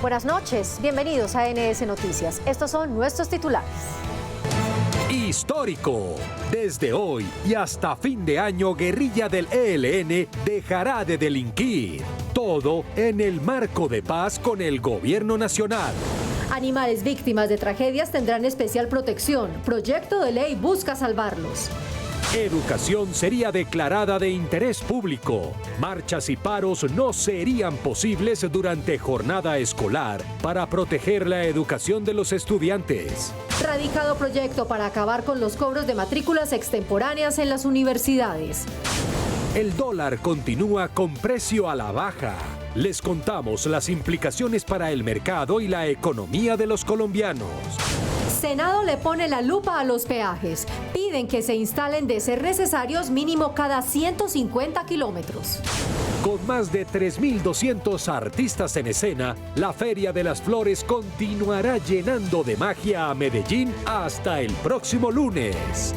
Buenas noches, bienvenidos a NS Noticias. Estos son nuestros titulares. Histórico. Desde hoy y hasta fin de año, guerrilla del ELN dejará de delinquir. Todo en el marco de paz con el gobierno nacional. Animales víctimas de tragedias tendrán especial protección. Proyecto de ley busca salvarlos. Educación sería declarada de interés público. Marchas y paros no serían posibles durante jornada escolar para proteger la educación de los estudiantes. Radicado proyecto para acabar con los cobros de matrículas extemporáneas en las universidades. El dólar continúa con precio a la baja. Les contamos las implicaciones para el mercado y la economía de los colombianos. Senado le pone la lupa a los peajes. Piden que se instalen de ser necesarios mínimo cada 150 kilómetros. Con más de 3.200 artistas en escena, la Feria de las Flores continuará llenando de magia a Medellín hasta el próximo lunes.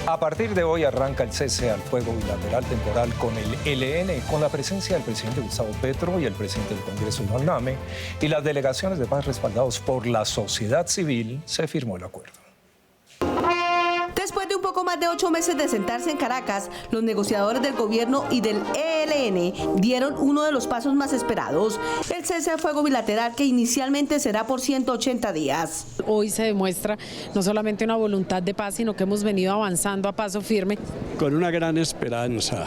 A partir de hoy arranca el cese al fuego bilateral temporal con el ELN, con la presencia del presidente Gustavo Petro y el presidente del Congreso, Iván Name, y las delegaciones de paz respaldados por la sociedad civil, se firmó el acuerdo. Después de un poco más de 8 meses de sentarse en Caracas, los negociadores del gobierno y del ELN dieron uno de los pasos más esperados, el cese al fuego bilateral que inicialmente será por 180 días. Hoy se demuestra no solamente una voluntad de paz, sino que hemos venido avanzando a paso firme. Con una gran esperanza,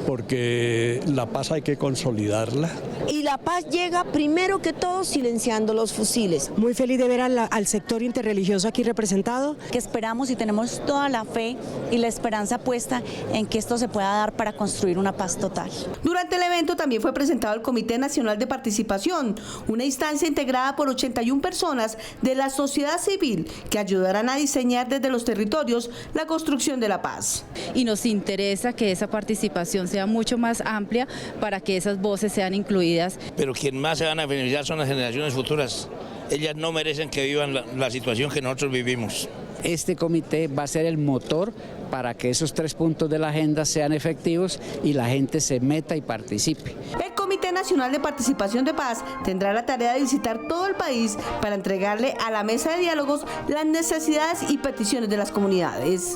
porque la paz hay que consolidarla. Y la paz llega primero que todo silenciando los fusiles. Muy feliz de ver al sector interreligioso aquí representado. Que esperamos y tenemos toda la fe y la esperanza puesta en que esto se pueda dar para construir una paz total. Durante el evento también fue presentado el Comité Nacional de Participación, una instancia integrada por 81 personas de la sociedad civil que ayudarán a diseñar desde los territorios la construcción de la paz. Y nos interesa que esa participación sea mucho más amplia para que esas voces sean incluidas. Pero quien más se van a beneficiar son las generaciones futuras. Ellas no merecen que vivan la situación que nosotros vivimos. Este comité va a ser el motor para que esos 3 puntos de la agenda sean efectivos y la gente se meta y participe. El Comité Nacional de Participación de Paz tendrá la tarea de visitar todo el país para entregarle a la mesa de diálogos las necesidades y peticiones de las comunidades.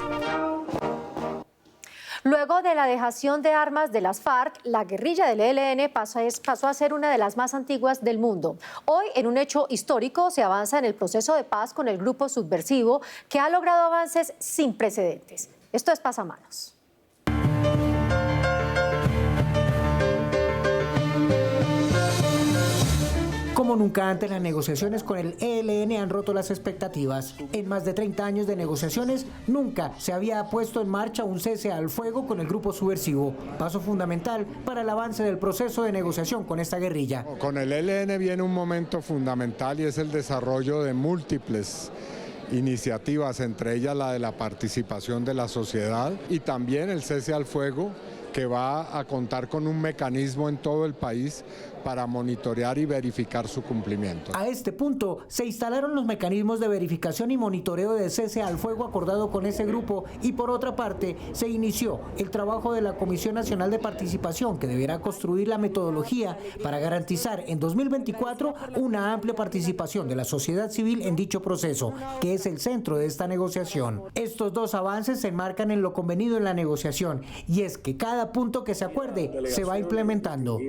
Luego de la dejación de armas de las FARC, la guerrilla del ELN pasó a ser una de las más antiguas del mundo. Hoy, en un hecho histórico, se avanza en el proceso de paz con el grupo subversivo que ha logrado avances sin precedentes. Esto es Pasamanos. Como nunca antes, las negociaciones con el ELN han roto las expectativas. En más de 30 años de negociaciones, nunca se había puesto en marcha un cese al fuego con el grupo subversivo, paso fundamental para el avance del proceso de negociación con esta guerrilla. Con el ELN viene un momento fundamental y es el desarrollo de múltiples iniciativas, entre ellas la de la participación de la sociedad y también el cese al fuego, que va a contar con un mecanismo en todo el país para monitorear y verificar su cumplimiento. A este punto se instalaron los mecanismos de verificación y monitoreo de cese al fuego acordado con ese grupo y por otra parte se inició el trabajo de la Comisión Nacional de Participación que deberá construir la metodología para garantizar en 2024 una amplia participación de la sociedad civil en dicho proceso, que es el centro de esta negociación. Estos dos avances se enmarcan en lo convenido en la negociación y es que cada punto que se acuerde se va implementando.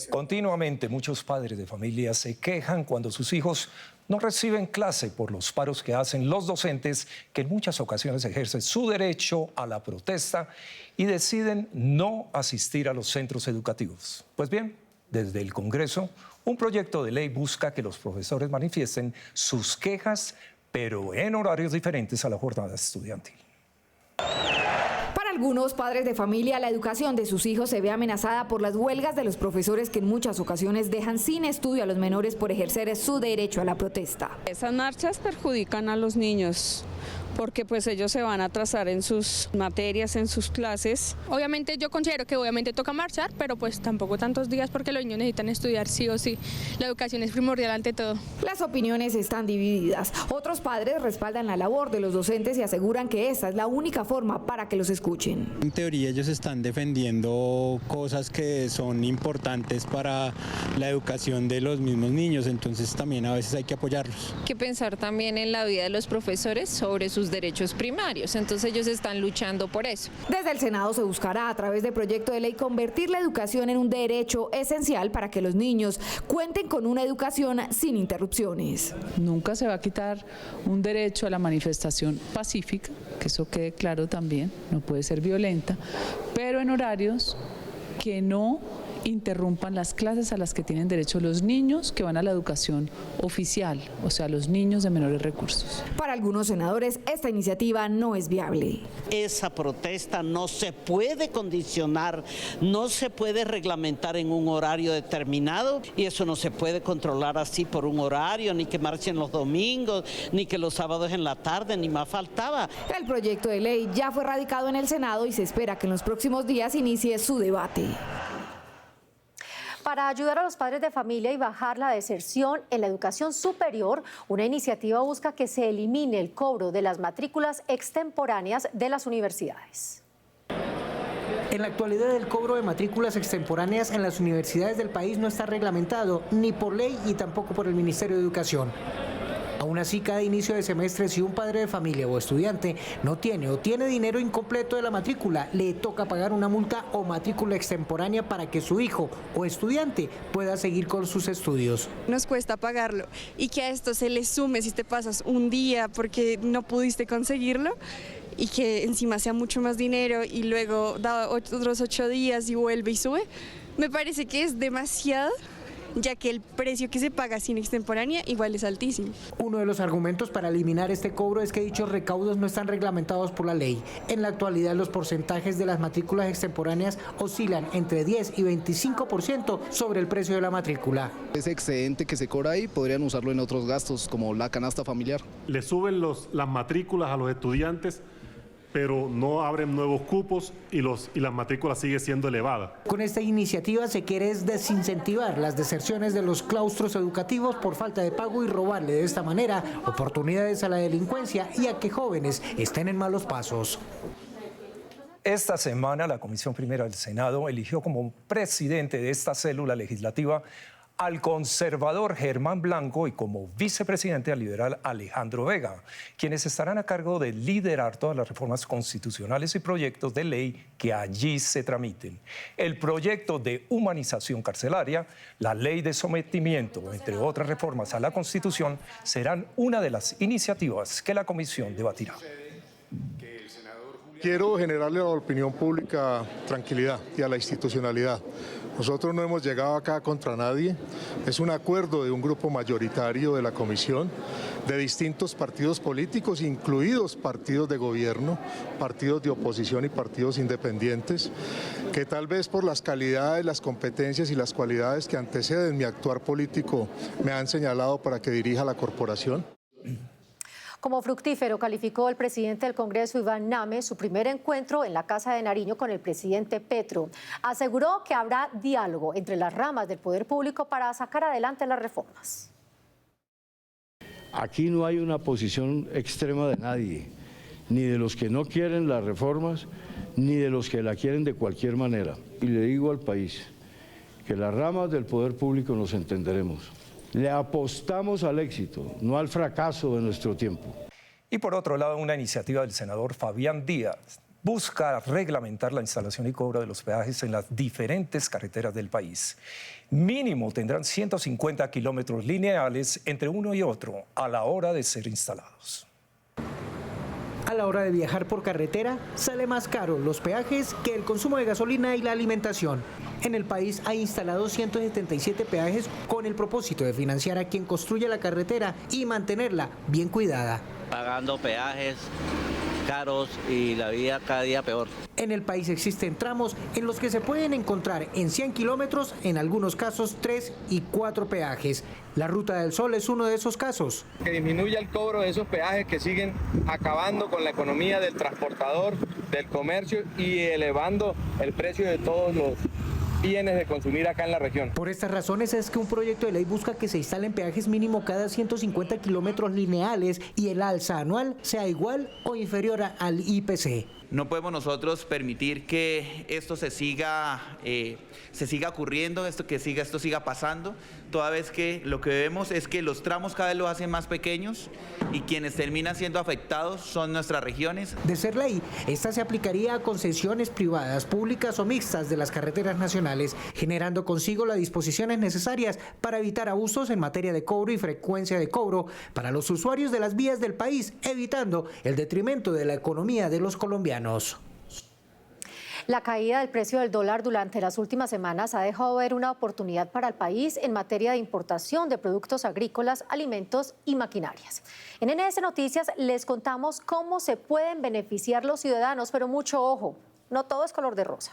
Continuamente muchos padres de familia se quejan cuando sus hijos no reciben clase por los paros que hacen los docentes, que en muchas ocasiones ejercen su derecho a la protesta y deciden no asistir a los centros educativos. Pues bien, desde el Congreso, un proyecto de ley busca que los profesores manifiesten sus quejas, pero en horarios diferentes a la jornada estudiantil. Algunos padres de familia, la educación de sus hijos se ve amenazada por las huelgas de los profesores que en muchas ocasiones dejan sin estudio a los menores por ejercer su derecho a la protesta. Esas marchas perjudican a los niños porque pues ellos se van a atrasar en sus materias, en sus clases. Obviamente yo considero que obviamente toca marchar, pero pues tampoco tantos días porque los niños necesitan estudiar sí o sí. La educación es primordial ante todo. Las opiniones están divididas. Otros padres respaldan la labor de los docentes y aseguran que esta es la única forma para que los escuchen. En teoría ellos están defendiendo cosas que son importantes para la educación de los mismos niños, entonces también a veces hay que apoyarlos. Hay que pensar también en la vida de los profesores sobre sus derechos primarios, entonces ellos están luchando por eso. Desde el Senado se buscará a través de proyecto de ley convertir la educación en un derecho esencial para que los niños cuenten con una educación sin interrupciones. Nunca se va a quitar un derecho a la manifestación pacífica, que eso quede claro también, no puede ser violenta, pero en horarios que no interrumpan las clases a las que tienen derecho los niños que van a la educación oficial, o sea, los niños de menores recursos. Para algunos senadores, esta iniciativa no es viable. Esa protesta no se puede condicionar, no se puede reglamentar en un horario determinado y eso no se puede controlar así por un horario, ni que marchen los domingos, ni que los sábados en la tarde, ni más faltaba. El proyecto de ley ya fue radicado en el Senado y se espera que en los próximos días inicie su debate. Para ayudar a los padres de familia y bajar la deserción en la educación superior, una iniciativa busca que se elimine el cobro de las matrículas extemporáneas de las universidades. En la actualidad, el cobro de matrículas extemporáneas en las universidades del país no está reglamentado ni por ley y tampoco por el Ministerio de Educación. Aún así, cada inicio de semestre, si un padre de familia o estudiante no tiene o tiene dinero incompleto de la matrícula, le toca pagar una multa o matrícula extemporánea para que su hijo o estudiante pueda seguir con sus estudios. Nos cuesta pagarlo y que a esto se le sume si te pasas un día porque no pudiste conseguirlo y que encima sea mucho más dinero y luego da otros 8 días y vuelve y sube, me parece que es demasiado, ya que el precio que se paga sin extemporánea igual es altísimo. Uno de los argumentos para eliminar este cobro es que dichos recaudos no están reglamentados por la ley. En la actualidad, los porcentajes de las matrículas extemporáneas oscilan entre 10 y 25% sobre el precio de la matrícula. Ese excedente que se cobra ahí podrían usarlo en otros gastos como la canasta familiar. Le suben las matrículas a los estudiantes, pero no abren nuevos cupos y las matrículas siguen siendo elevadas. Con esta iniciativa se quiere desincentivar las deserciones de los claustros educativos por falta de pago y robarle de esta manera oportunidades a la delincuencia y a que jóvenes estén en malos pasos. Esta semana la Comisión Primera del Senado eligió como presidente de esta célula legislativa al conservador Germán Blanco y como vicepresidente al liberal Alejandro Vega, quienes estarán a cargo de liderar todas las reformas constitucionales y proyectos de ley que allí se tramiten. El proyecto de humanización carcelaria, la ley de sometimiento, entre otras reformas a la Constitución, serán una de las iniciativas que la comisión debatirá. Quiero generarle a la opinión pública tranquilidad y a la institucionalidad. Nosotros no hemos llegado acá contra nadie, es un acuerdo de un grupo mayoritario de la comisión, de distintos partidos políticos, incluidos partidos de gobierno, partidos de oposición y partidos independientes, que tal vez por las calidades, las competencias y las cualidades que anteceden mi actuar político me han señalado para que dirija la corporación. Como fructífero calificó el presidente del Congreso, Iván Name, su primer encuentro en la Casa de Nariño con el presidente Petro. Aseguró que habrá diálogo entre las ramas del poder público para sacar adelante las reformas. Aquí no hay una posición extrema de nadie, ni de los que no quieren las reformas, ni de los que la quieren de cualquier manera. Y le digo al país que las ramas del poder público nos entenderemos. Le apostamos al éxito, no al fracaso de nuestro tiempo. Y por otro lado, una iniciativa del senador Fabián Díaz busca reglamentar la instalación y cobro de los peajes en las diferentes carreteras del país. Mínimo tendrán 150 kilómetros lineales entre uno y otro a la hora de ser instalados. A la hora de viajar por carretera, sale más caro los peajes que el consumo de gasolina y la alimentación. En el país hay instalados 177 peajes con el propósito de financiar a quien construye la carretera y mantenerla bien cuidada. Pagando peajes caros y la vida cada día peor. En el país existen tramos en los que se pueden encontrar en 100 kilómetros, en algunos casos 3 y 4 peajes. La Ruta del Sol es uno de esos casos. Que disminuya el cobro de esos peajes que siguen acabando con la economía del transportador, del comercio y elevando el precio de todos los bienes de consumir acá en la región. Por estas razones es que un proyecto de ley busca que se instalen peajes mínimo cada 150 kilómetros lineales y el alza anual sea igual o inferior al IPC. No podemos nosotros permitir que esto se siga ocurriendo, esto siga pasando, toda vez que lo que vemos es que los tramos cada vez los hacen más pequeños y quienes terminan siendo afectados son nuestras regiones. De ser ley, esta se aplicaría a concesiones privadas, públicas o mixtas de las carreteras nacionales, generando consigo las disposiciones necesarias para evitar abusos en materia de cobro y frecuencia de cobro para los usuarios de las vías del país, evitando el detrimento de la economía de los colombianos. La caída del precio del dólar durante las últimas semanas ha dejado ver una oportunidad para el país en materia de importación de productos agrícolas, alimentos y maquinarias. En NS Noticias les contamos cómo se pueden beneficiar los ciudadanos, pero mucho ojo, no todo es color de rosa.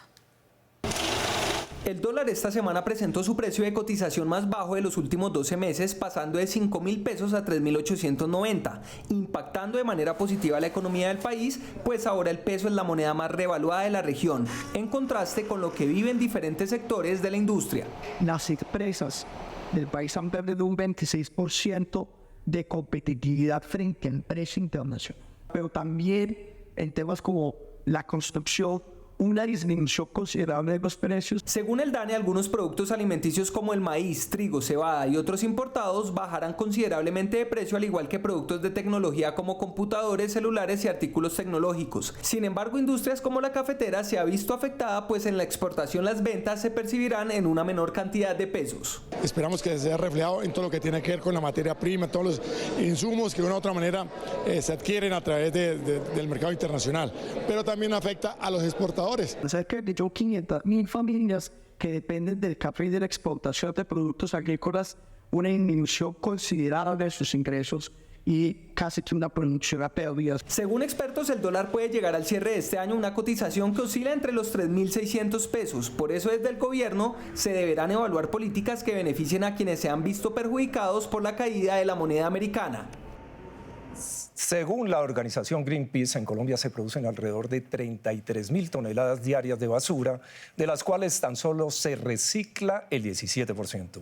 El dólar esta semana presentó su precio de cotización más bajo de los últimos 12 meses, pasando de 5.000 pesos a 3.890, impactando de manera positiva la economía del país, pues ahora el peso es la moneda más revaluada de la región, en contraste con lo que viven diferentes sectores de la industria. Las empresas del país han perdido un 26% de competitividad frente al precio internacional, pero también en temas como la construcción, una disminución considerable de los precios. Según el DANE, algunos productos alimenticios como el maíz, trigo, cebada y otros importados bajarán considerablemente de precio, al igual que productos de tecnología como computadores, celulares y artículos tecnológicos. Sin embargo, industrias como la cafetera se ha visto afectada, pues en la exportación las ventas se percibirán en una menor cantidad de pesos. Esperamos que sea reflejado en todo lo que tiene que ver con la materia prima, todos los insumos que de una u otra manera se adquieren a través del mercado internacional, pero también afecta a los exportadores. Cerca de 500.000 familias que dependen del café y de la exportación de productos agrícolas, una disminución considerable de sus ingresos y casi que una producción a pérdidas. Según expertos, el dólar puede llegar al cierre de este año a una cotización que oscila entre los 3.600 pesos. Por eso desde el gobierno se deberán evaluar políticas que beneficien a quienes se han visto perjudicados por la caída de la moneda americana. Según la organización Greenpeace, en Colombia se producen alrededor de 33.000 toneladas diarias de basura, de las cuales tan solo se recicla el 17%.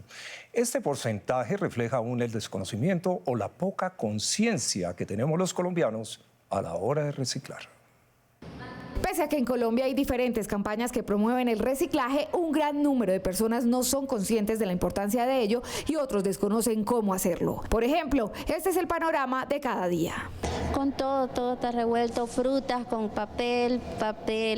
Este porcentaje refleja aún el desconocimiento o la poca conciencia que tenemos los colombianos a la hora de reciclar. Pese a que en Colombia hay diferentes campañas que promueven el reciclaje, un gran número de personas no son conscientes de la importancia de ello y otros desconocen cómo hacerlo. Por ejemplo, este es el panorama de cada día. Con todo está revuelto, frutas con papel,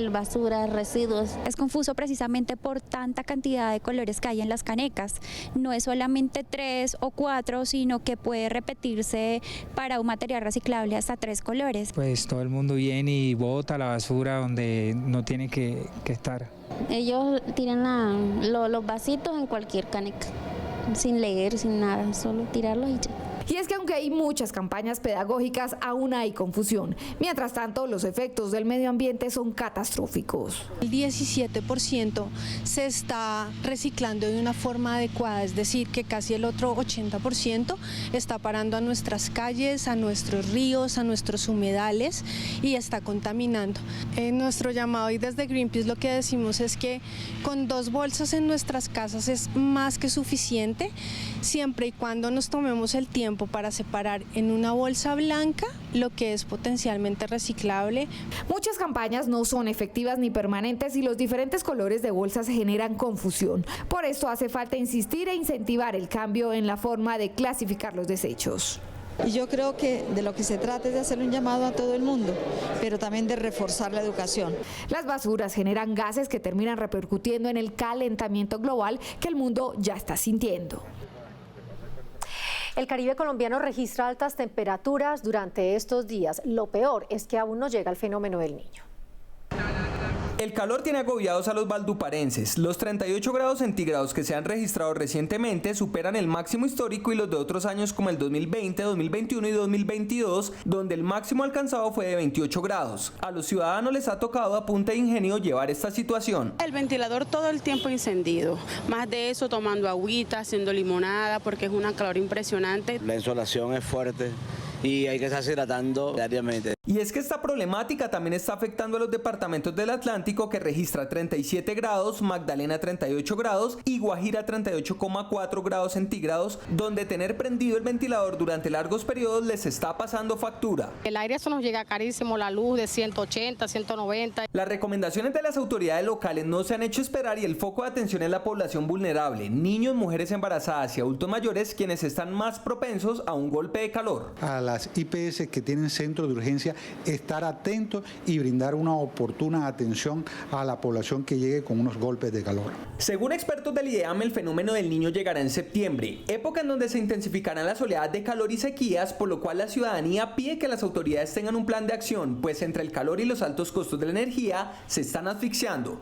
basura, residuos. Es confuso precisamente por tanta cantidad de colores que hay en las canecas. No es solamente 3 o 4, sino que puede repetirse para un material reciclable hasta 3 colores. Pues todo el mundo viene y bota la basura donde no tiene que estar. Ellos tiran los vasitos en cualquier caneca, sin leer, sin nada, solo tirarlos y ya. Y es que aunque hay muchas campañas pedagógicas, aún hay confusión. Mientras tanto, los efectos del medio ambiente son catastróficos. El 17% se está reciclando de una forma adecuada, es decir, que casi el otro 80% está parando a nuestras calles, a nuestros ríos, a nuestros humedales y está contaminando. Nuestro llamado y desde Greenpeace lo que decimos es que con 2 bolsas en nuestras casas es más que suficiente, siempre y cuando nos tomemos el tiempo para separar en una bolsa blanca lo que es potencialmente reciclable. Muchas campañas no son efectivas ni permanentes y los diferentes colores de bolsas generan confusión. Por esto hace falta insistir e incentivar el cambio en la forma de clasificar los desechos. Y yo creo que de lo que se trata es de hacer un llamado a todo el mundo, pero también de reforzar la educación. Las basuras generan gases que terminan repercutiendo en el calentamiento global que el mundo ya está sintiendo. El Caribe colombiano registra altas temperaturas durante estos días. Lo peor es que aún no llega el fenómeno del Niño. El calor tiene agobiados a los valduparenses. Los 38 grados centígrados que se han registrado recientemente superan el máximo histórico y los de otros años como el 2020, 2021 y 2022, donde el máximo alcanzado fue de 28 grados. A los ciudadanos les ha tocado a punta de ingenio llevar esta situación. El ventilador todo el tiempo encendido, más de eso tomando agüita, haciendo limonada, porque es una calor impresionante. La insolación es fuerte y hay que estarse hidratando diariamente. Y es que esta problemática también está afectando a los departamentos del Atlántico, que registra 37 grados, Magdalena 38 grados y Guajira 38,4 grados centígrados, donde tener prendido el ventilador durante largos periodos les está pasando factura. El aire eso nos llega carísimo, la luz de 180, 190. Las recomendaciones de las autoridades locales no se han hecho esperar y el foco de atención es la población vulnerable, niños, mujeres embarazadas y adultos mayores, quienes están más propensos a un golpe de calor. A las IPS que tienen centro de urgencia, estar atentos y brindar una oportuna atención a la población que llegue con unos golpes de calor. Según expertos del IDEAM, el fenómeno del Niño llegará en septiembre, época en donde se intensificarán las oleadas de calor y sequías, por lo cual la ciudadanía pide que las autoridades tengan un plan de acción, pues entre el calor y los altos costos de la energía se están asfixiando.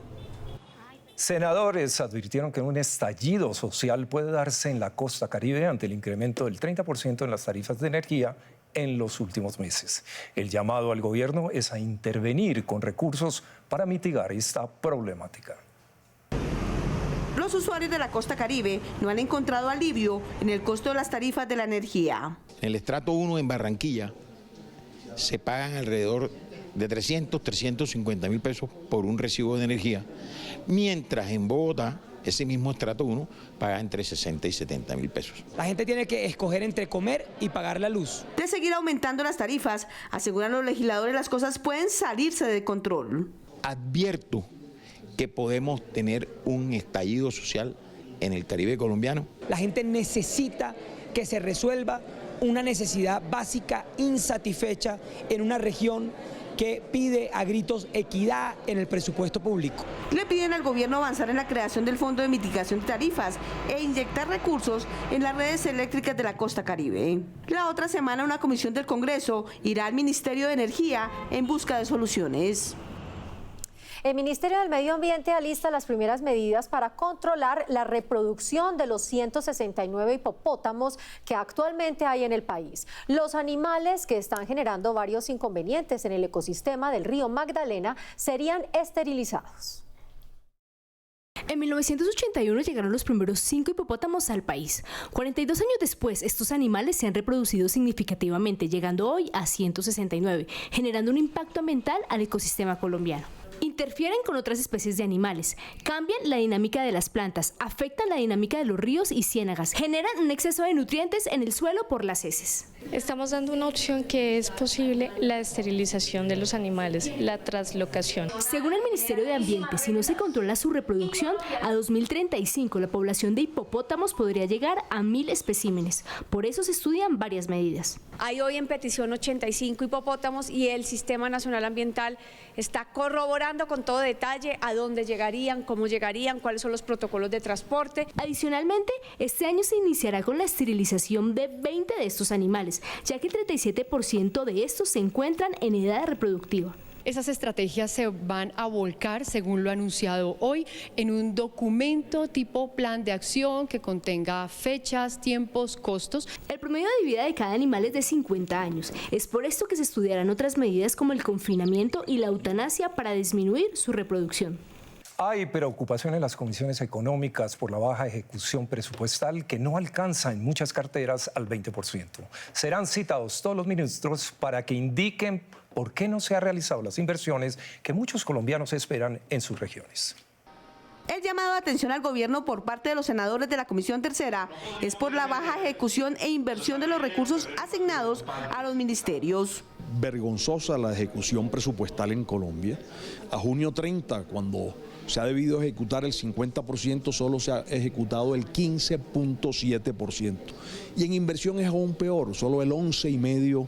Senadores advirtieron que un estallido social puede darse en la costa caribe ante el incremento del 30% en las tarifas de energía en los últimos meses. El llamado al gobierno es a intervenir con recursos para mitigar esta problemática. Los usuarios de la costa caribe no han encontrado alivio en el costo de las tarifas de la energía. En el estrato 1 en Barranquilla se pagan alrededor de 350 mil pesos por un recibo de energía, mientras en Bogotá ese mismo estrato 1 paga entre 60 y 70 mil pesos. La gente tiene que escoger entre comer y pagar la luz. De seguir aumentando las tarifas, aseguran los legisladores, las cosas pueden salirse de control. Advierto que podemos tener un estallido social en el Caribe colombiano. La gente necesita que se resuelva una necesidad básica insatisfecha en una región que pide a gritos equidad en el presupuesto público. Le piden al gobierno avanzar en la creación del Fondo de Mitigación de Tarifas e inyectar recursos en las redes eléctricas de la costa caribe. La otra semana una comisión del Congreso irá al Ministerio de Energía en busca de soluciones. El Ministerio del Medio Ambiente alista las primeras medidas para controlar la reproducción de los 169 hipopótamos que actualmente hay en el país. Los animales que están generando varios inconvenientes en el ecosistema del río Magdalena serían esterilizados. En 1981 llegaron los primeros 5 hipopótamos al país. 42 años después, estos animales se han reproducido significativamente, llegando hoy a 169, generando un impacto ambiental al ecosistema colombiano. Interfieren con otras especies de animales, cambian la dinámica de las plantas, afectan la dinámica de los ríos y ciénagas, generan un exceso de nutrientes en el suelo por las heces. Estamos dando una opción que es posible: la esterilización de los animales, la translocación. Según el Ministerio de Ambiente, si no se controla su reproducción, a 2035 la población de hipopótamos podría llegar a 1000 especímenes. Por eso se estudian varias medidas. Hay hoy en petición 85 hipopótamos y el Sistema Nacional Ambiental está corroborando con todo detalle a dónde llegarían, cómo llegarían, cuáles son los protocolos de transporte. Adicionalmente, este año se iniciará con la esterilización de 20 de estos animales, ya que el 37% de estos se encuentran en edad reproductiva. Esas estrategias se van a volcar, según lo anunciado hoy, en un documento tipo plan de acción que contenga fechas, tiempos, costos. El promedio de vida de cada animal es de 50 años. Es por esto que se estudiarán otras medidas como el confinamiento y la eutanasia para disminuir su reproducción. Hay preocupación en las comisiones económicas por la baja ejecución presupuestal que no alcanza en muchas carteras al 20%. Serán citados todos los ministros para que indiquen por qué no se han realizado las inversiones que muchos colombianos esperan en sus regiones. El llamado de atención al gobierno por parte de los senadores de la Comisión Tercera es por la baja ejecución e inversión de los recursos asignados a los ministerios. Vergonzosa la ejecución presupuestal en Colombia. A junio 30, cuando se ha debido ejecutar el 50%, solo se ha ejecutado el 15.7%. Y en inversión es aún peor, solo el 11,5%.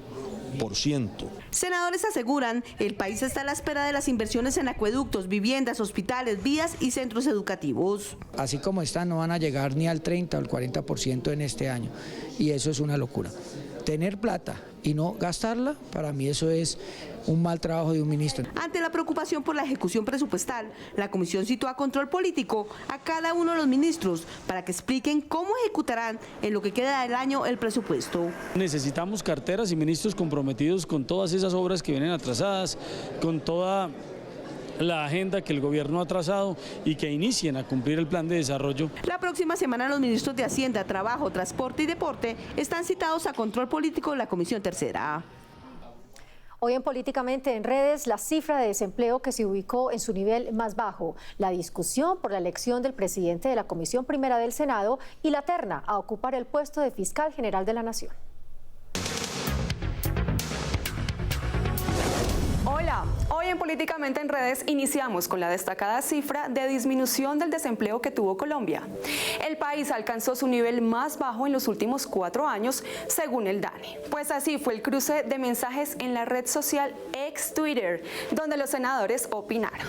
Senadores aseguran el país está a la espera de las inversiones en acueductos, viviendas, hospitales, vías y centros educativos. Así como están, no van a llegar ni al 30 o al 40% en este año, y eso es una locura. tener plata y no gastarla, para mí eso es un mal trabajo de un ministro. Ante la preocupación por la ejecución presupuestal, la comisión citó a control político a cada uno de los ministros para que expliquen cómo ejecutarán en lo que queda del año el presupuesto. Necesitamos carteras y ministros comprometidos con todas esas obras que vienen atrasadas, con toda la agenda que el gobierno ha trazado y que inicien a cumplir el plan de desarrollo. La próxima semana los ministros de Hacienda, Trabajo, Transporte y Deporte están citados a control político de la Comisión Tercera. Hoy en Políticamente en Redes, la cifra de desempleo que se ubicó en su nivel más bajo, la discusión por la elección del presidente de la Comisión Primera del Senado y la terna a ocupar el puesto de Fiscal General de la Nación. Hola, hoy en Políticamente en Redes iniciamos con la destacada cifra de disminución del desempleo que tuvo Colombia. El país alcanzó su nivel más bajo en los últimos 4 años, según el DANE. Pues así fue el cruce de mensajes en la red social ex Twitter, donde los senadores opinaron.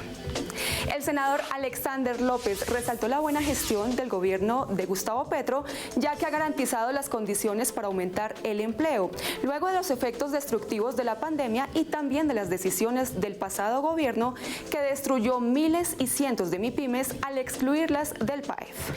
El senador Alexander López resaltó la buena gestión del gobierno de Gustavo Petro, ya que ha garantizado las condiciones para aumentar el empleo, luego de los efectos destructivos de la pandemia y también de las decisiones del pasado gobierno que destruyó miles y cientos de MIPYMES al excluirlas del PAEF.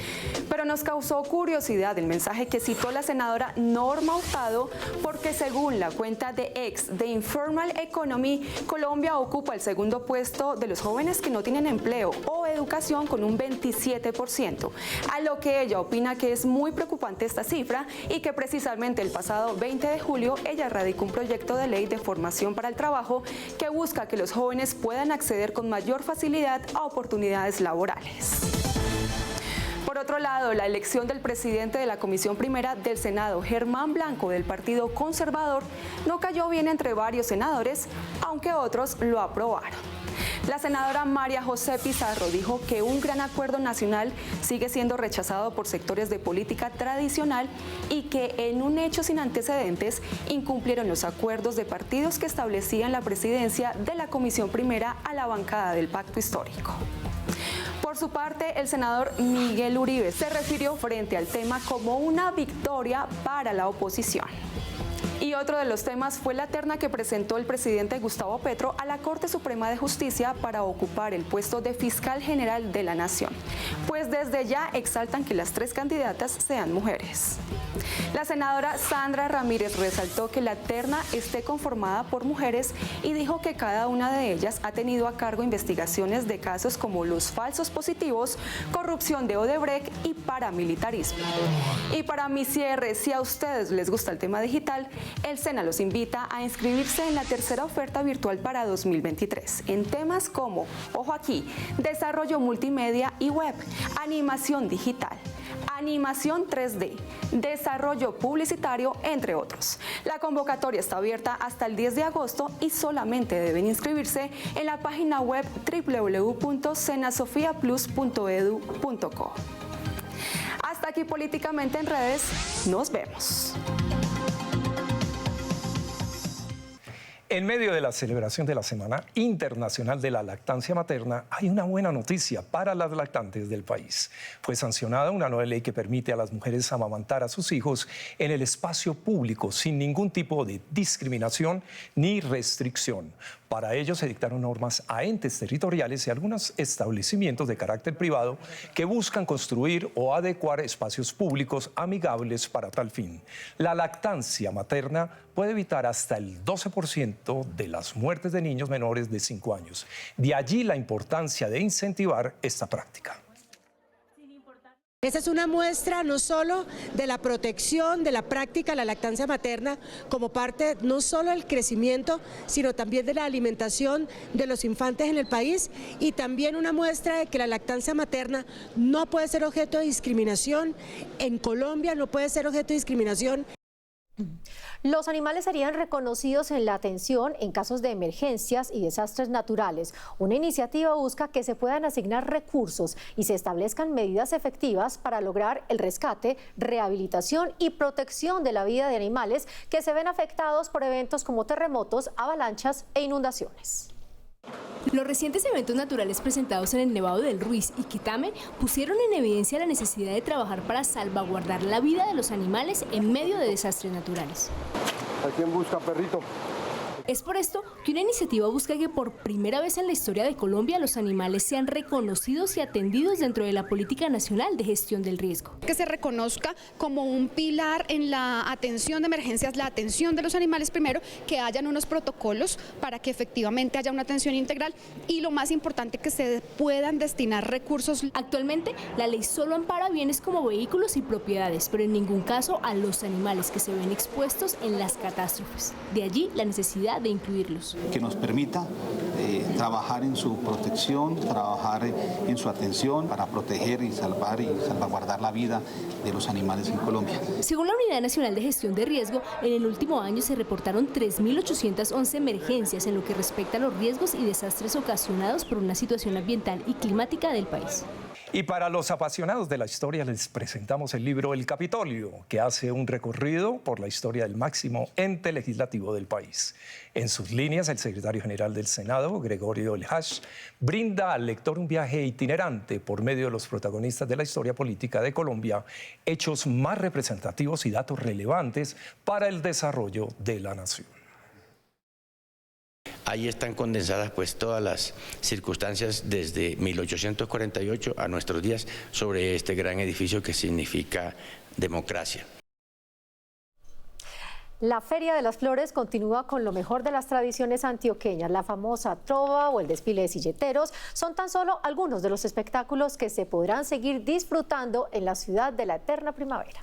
Pero nos causó curiosidad el mensaje que citó la senadora Norma Hurtado, porque según la cuenta de ex de Informal Economy, Colombia ocupa el segundo puesto de los jóvenes que no tienen empleo o educación con un 27%, a lo que ella opina que es muy preocupante esta cifra y que precisamente el pasado 20 de julio ella radicó un proyecto de ley de formación para el trabajo que busca que los jóvenes puedan acceder con mayor facilidad a oportunidades laborales. Por otro lado, la elección del presidente de la Comisión Primera del Senado, Germán Blanco, del Partido Conservador, no cayó bien entre varios senadores, aunque otros lo aprobaron. La senadora María José Pizarro dijo que un gran acuerdo nacional sigue siendo rechazado por sectores de política tradicional y que en un hecho sin antecedentes incumplieron los acuerdos de partidos que establecían la presidencia de la Comisión Primera a la bancada del Pacto Histórico. Por su parte, el senador Miguel Uribe se refirió frente al tema como una victoria para la oposición. Y otro de los temas fue la terna que presentó el presidente Gustavo Petro a la Corte Suprema de Justicia para ocupar el puesto de Fiscal General de la Nación, pues desde ya exaltan que las 3 candidatas sean mujeres. La senadora Sandra Ramírez resaltó que la terna esté conformada por mujeres y dijo que cada una de ellas ha tenido a cargo investigaciones de casos como los falsos positivos, corrupción de Odebrecht y paramilitarismo. Y para mi cierre, si a ustedes les gusta el tema digital, el SENA los invita a inscribirse en la tercera oferta virtual para 2023 en temas como, ojo aquí, desarrollo multimedia y web, animación digital, animación 3D, desarrollo publicitario, entre otros. La convocatoria está abierta hasta el 10 de agosto y solamente deben inscribirse en la página web www.senasofiaplus.edu.co. Hasta aquí Políticamente en Redes, nos vemos. En medio de la celebración de la Semana Internacional de la Lactancia Materna, hay una buena noticia para las lactantes del país. Fue sancionada una nueva ley que permite a las mujeres amamantar a sus hijos en el espacio público sin ningún tipo de discriminación ni restricción. Para ello se dictaron normas a entes territoriales y algunos establecimientos de carácter privado que buscan construir o adecuar espacios públicos amigables para tal fin. La lactancia materna puede evitar hasta el 12% de las muertes de niños menores de 5 años. De allí la importancia de incentivar esta práctica. Esta es una muestra no solo de la protección de la práctica de la lactancia materna como parte no solo del crecimiento, sino también de la alimentación de los infantes en el país, y también una muestra de que la lactancia materna no puede ser objeto de discriminación. En Colombia no puede ser objeto de discriminación. Los animales serían reconocidos en la atención en casos de emergencias y desastres naturales. Una iniciativa busca que se puedan asignar recursos y se establezcan medidas efectivas para lograr el rescate, rehabilitación y protección de la vida de animales que se ven afectados por eventos como terremotos, avalanchas e inundaciones. Los recientes eventos naturales presentados en el Nevado del Ruiz y Quitame pusieron en evidencia la necesidad de trabajar para salvaguardar la vida de los animales en medio de desastres naturales. ¿A quién busca, perrito? Es por esto que una iniciativa busca que por primera vez en la historia de Colombia los animales sean reconocidos y atendidos dentro de la Política Nacional de Gestión del Riesgo. Que se reconozca como un pilar en la atención de emergencias, la atención de los animales primero, que hayan unos protocolos para que efectivamente haya una atención integral y lo más importante que se puedan destinar recursos. Actualmente la ley solo ampara bienes como vehículos y propiedades, pero en ningún caso a los animales que se ven expuestos en las catástrofes. De allí la necesidad de incluirlos. Que nos permita trabajar en su protección, trabajar en su atención para proteger y salvaguardar la vida de los animales en Colombia. Según la Unidad Nacional de Gestión de Riesgo, en el último año se reportaron 3.811 emergencias en lo que respecta a los riesgos y desastres ocasionados por una situación ambiental y climática del país. Y para los apasionados de la historia les presentamos el libro El Capitolio, que hace un recorrido por la historia del máximo ente legislativo del país. En sus líneas, el secretario general del Senado, Gregorio Elhash, brinda al lector un viaje itinerante por medio de los protagonistas de la historia política de Colombia, hechos más representativos y datos relevantes para el desarrollo de la nación. Ahí están condensadas pues todas las circunstancias desde 1848 a nuestros días sobre este gran edificio que significa democracia. La Feria de las Flores continúa con lo mejor de las tradiciones antioqueñas. La famosa trova o el desfile de silleteros son tan solo algunos de los espectáculos que se podrán seguir disfrutando en la ciudad de la eterna primavera.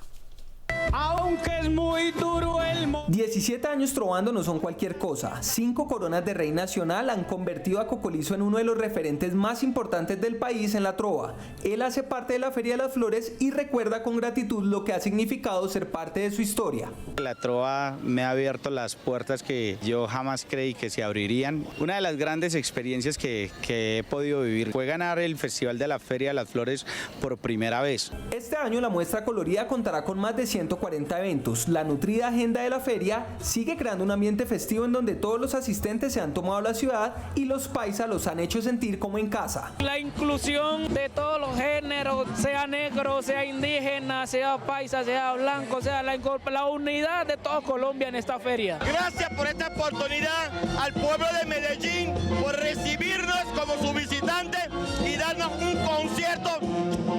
Aunque es muy duro el 17 años trovando no son cualquier cosa. 5 coronas de rey nacional han convertido a Cocolizo en uno de los referentes más importantes del país en la trova. Él hace parte de la Feria de las Flores y recuerda con gratitud lo que ha significado ser parte de su historia. La trova me ha abierto las puertas que yo jamás creí que se abrirían. Una de las grandes experiencias que he podido vivir fue ganar el Festival de la Feria de las Flores por primera vez. Este año la muestra colorida contará con más de 140 eventos. La nutrida agenda de la feria sigue creando un ambiente festivo en donde todos los asistentes se han tomado la ciudad y los paisas los han hecho sentir como en casa. La inclusión de todos los géneros, sea negro, sea indígena, sea paisa, sea blanco, sea la unidad de toda Colombia en esta feria. Gracias por esta oportunidad al pueblo de Medellín por recibirnos como su visitante y darnos un concierto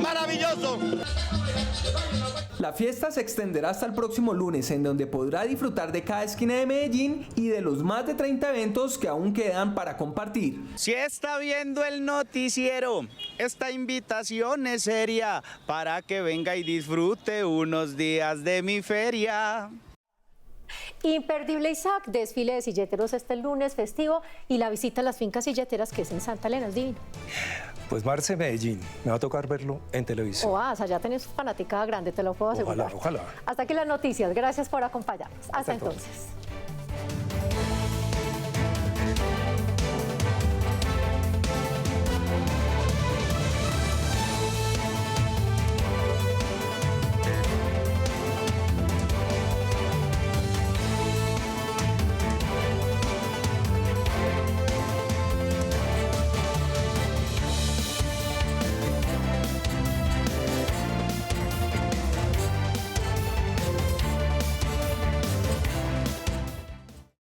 maravilloso. La fiesta se extenderá hasta el próximo lunes, en donde podrá disfrutar de cada esquina de Medellín y de los más de 30 eventos que aún quedan para compartir. Si está viendo el noticiero, esta invitación es seria para que venga y disfrute unos días de mi feria. Imperdible, Isaac, desfile de silleteros este lunes festivo y la visita a las fincas silleteras que es en Santa Elena, es divino. Pues Marce, Medellín, me va a tocar verlo en televisión. Ya tenés fanaticada grande, te lo puedo asegurar. Ojalá. Hasta aquí las noticias, gracias por acompañarnos. Hasta entonces.